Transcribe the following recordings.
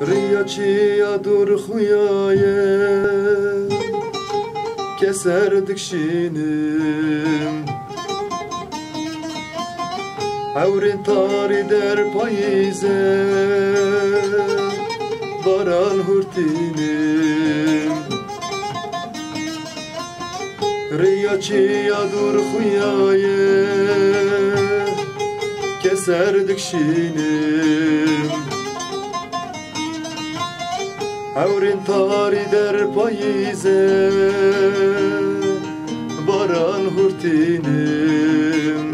Riya çiya dur xuyaye keserdik şinim Evrin tari der payize Baran hurtinim Riya çiya dur xuyaye keserdik şinim Evrin tari der payize Baran hurtinim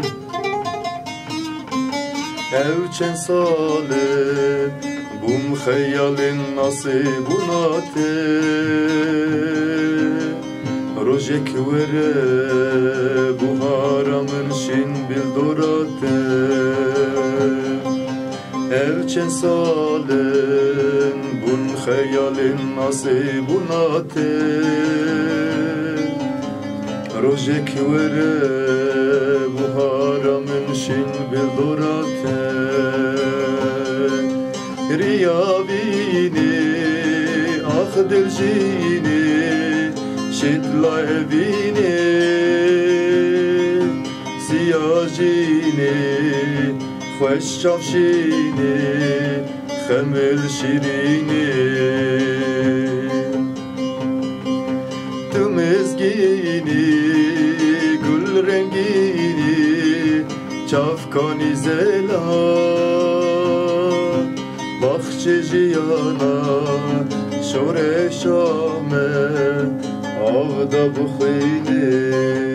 Evçen sale bum xeyalin nasibunate Rojek vere buharamın şin bildorate Evçen salen bun xeyalin nasibunate Rojek vere buharamın şin bildorate Riyavini ah diljini şidla evini siyajini خوش çavşini xemil şirini tümizgini gül rengini çafkani zela bahçe jiyana şore şame avda buxini